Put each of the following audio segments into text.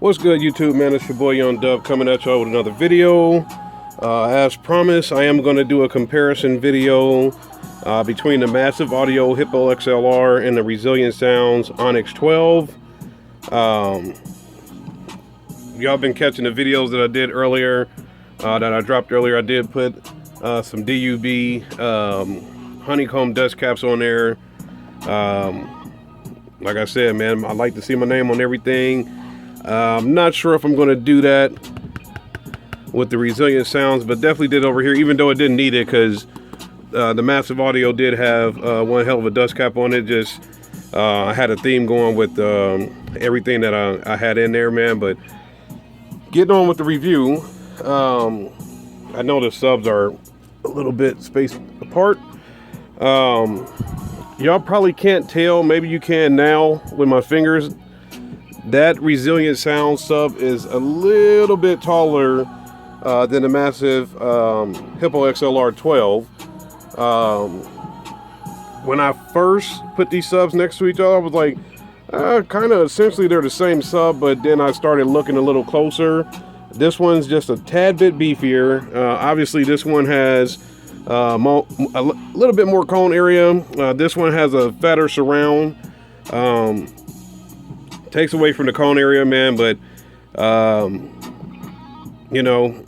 What's good, YouTube, man? It's your boy Young Dub coming at y'all with another video. As promised, I am going to do a comparison video between the Massive Audio Hippo XLR and the Resilient Sounds Onyx 12. Y'all been catching the videos that I did earlier, that I dropped earlier. I did put some DUB honeycomb dust caps on there. Like I said, man, I like to see my name on everything. I'm not sure if I'm going to do that with the Resilient Sounds, but definitely did over here, even though it didn't need it, because the Massive Audio did have one hell of a dust cap on it. Just I had a theme going with everything that I had in there, man. But getting on with the review, I know the subs are a little bit spaced apart. Y'all probably can't tell, maybe you can now with my fingers. That Resilient Sound sub is a little bit taller than the Massive Hippo XLR 12. When I first put these subs next to each other, I was like, kind of essentially they're the same sub, but then I started looking a little closer. This one's just a tad bit beefier. Obviously, this one has a little bit more cone area. This one has a fatter surround. Takes away from the cone area, man, but you know,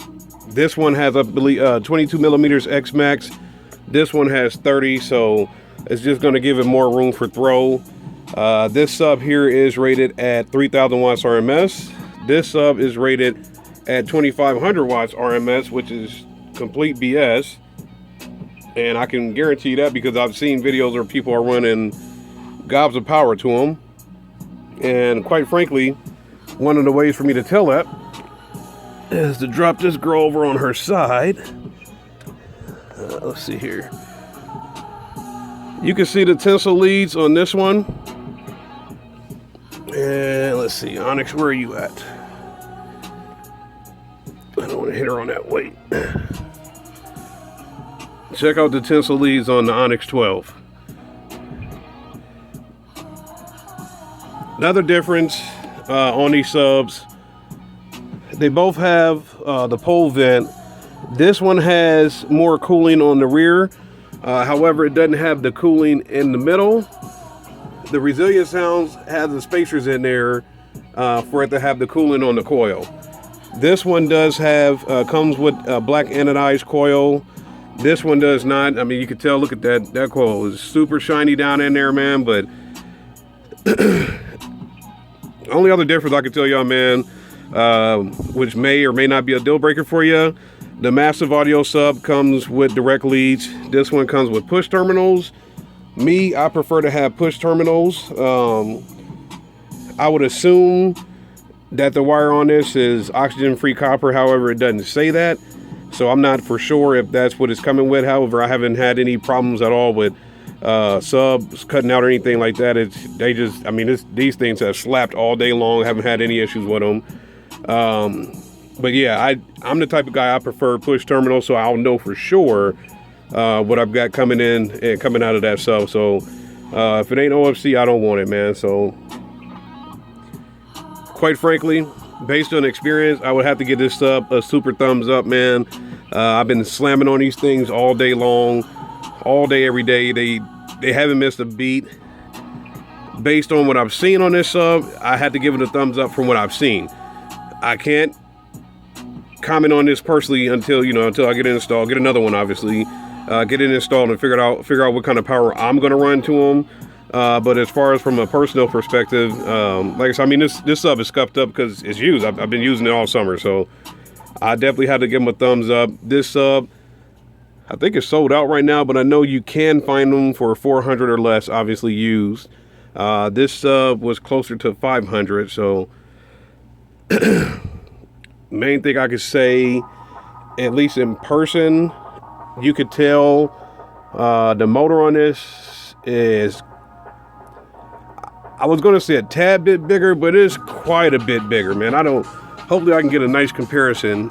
this one has, I believe, 22 millimeters X max. This one has 30, so it's just going to give it more room for throw. This sub here is rated at 3,000 watts RMS. This sub is rated at 2,500 watts RMS, which is complete BS. And I can guarantee that because I've seen videos where people are running gobs of power to them. And quite frankly, one of the ways for me to tell that is to drop this girl over on her side. Let's see here. You can see the tinsel leads on this one. And let's see, Onyx, where are you at? I don't want to hit her on that weight. Check out the tinsel leads on the Onyx 12. Another difference on these subs, they both have the pole vent. This one has more cooling on the rear. However, it doesn't have the cooling in the middle. The Resilient Sounds has the spacers in there for it to have the cooling on the coil. This one does have, comes with a black anodized coil. This one does not. I mean, you can tell, look at that. That coil is super shiny down in there, man, but only other difference I can tell y'all, man, which may or may not be a deal breaker for you, the Massive Audio sub comes with direct leads. This one comes with push terminals. Me, I prefer to have push terminals. I would assume that the wire on this is oxygen-free copper. However, it doesn't say that, so I'm not for sure if that's what it's coming with. However, I haven't had any problems at all with subs cutting out or anything like that. I mean, these things have slapped all day long. Haven't had any issues with them. But yeah, I'm the type of guy, I prefer push terminals, so I'll know for sure what I've got coming in and coming out of that sub. So if it ain't OFC, I don't want it, man. So quite frankly, based on experience, I would have to give this sub a super thumbs up, man. I've been slamming on these things all day long, all day, every day. They haven't missed a beat. Based on what I've seen on this sub, I had to give it a thumbs up from what I've seen. I can't comment on this personally until I get it installed, get another one, obviously, get it installed and figure out what kind of power I'm gonna run to them. But as far as from a personal perspective, like I said, I mean, this sub is scuffed up because it's used. I've been using it all summer, so I definitely had to give them a thumbs up. This sub, I think it's sold out right now, but I know you can find them for 400 or less, obviously used. This sub was closer to 500, so main thing I could say, at least in person, you could tell the motor on this is, I was going to say a tad bit bigger, but it's quite a bit bigger, man. Hopefully I can get a nice comparison.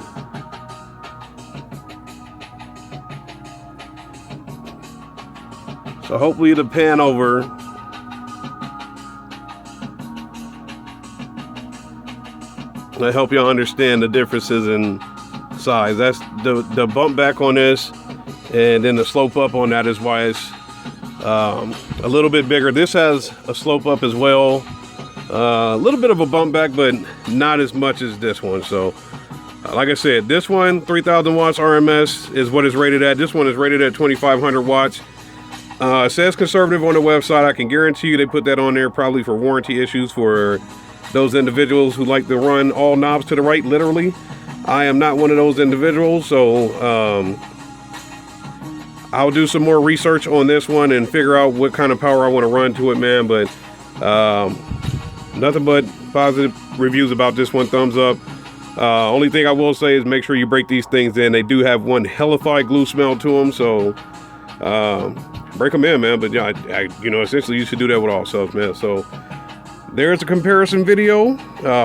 So hopefully it'll pan over. I help y'all understand the differences in size. That's the bump back on this, and then the slope up on that is why it's a little bit bigger. This has a slope up as well, a little bit of a bump back, but not as much as this one. So like I said, this one 3,000 watts RMS is what it's rated at. This one is rated at 2,500 watts. It says conservative on the website. I can guarantee you they put that on there probably for warranty issues for those individuals who like to run all knobs to the right, literally. I am not one of those individuals, so I'll do some more research on this one and figure out what kind of power I want to run to it, man. But nothing but positive reviews about this one. Thumbs up. Only thing I will say is make sure you break these things in. They do have one hellified glue smell to them, so break them in, man. But yeah, you know, essentially you should do that with all subs, man. So there's a comparison video.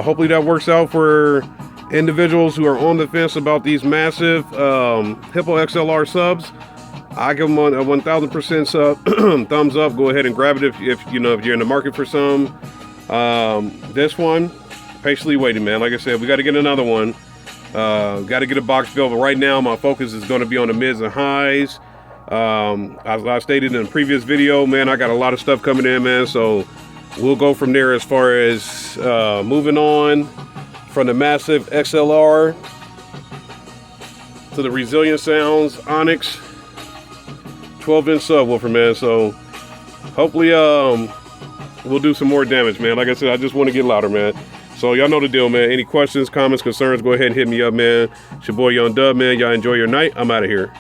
Hopefully that works out for individuals who are on the fence about these Massive Hippo XLR subs. I give them a 1,000% thumbs up. Go ahead and grab it if you know, if you're in the market for some. This one, patiently waiting, man. Like I said, we got to get another one. Got to get a box built, but right now my focus is going to be on the mids and highs. As I stated in a previous video, man, I got a lot of stuff coming in, man. So we'll go from there as far as moving on from the Massive XLR to the Resilient Sounds Onyx 12-inch subwoofer, man. So hopefully we'll do some more damage, man. Like I said, I just want to get louder, man. So y'all know the deal, man. Any questions, comments, concerns, go ahead and hit me up, man. It's your boy Young Dub, man. Y'all enjoy your night. I'm out of here.